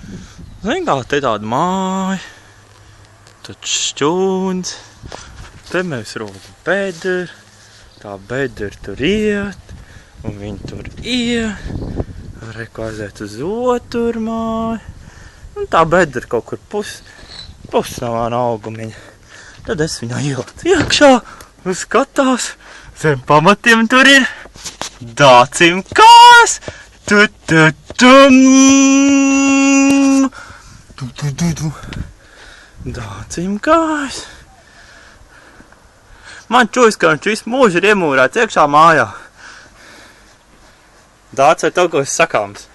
Zini kā, te tāda māja, tad šķūns, te mēs rodam bedru, tā bedra tur iet, un viņi tur iet, reku aiziet uz otru māju, un tā bedra kaut kur pus no mana augumiņa. Tad es viņā ielatu iekšā, un skatās, zem pamatiem tur ir Dācim kājas, Dācim kājas. Man čuvis, ka viņš visu mūžu ir iemūrēts iekšā mājā. Dāc, vai tev kaut kas sakāms?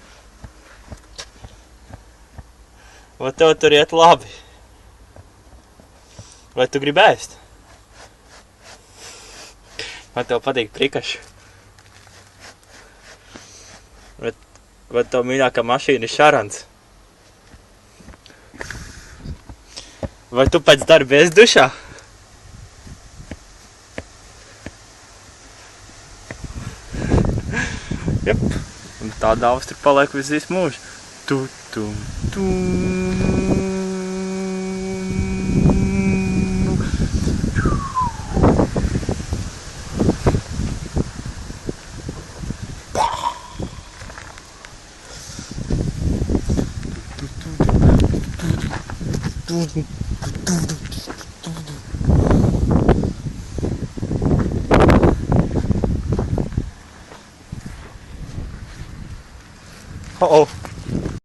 Vai tev tur iet labi? Vai tu gribi ēst? Vai tev patīk prikaši? Vai tev mīļākā mašīna ir šarans? Vai tu pēc darba esi dušā? Jep, un tā dāvas tur paliek visu mūžu. Uh-oh.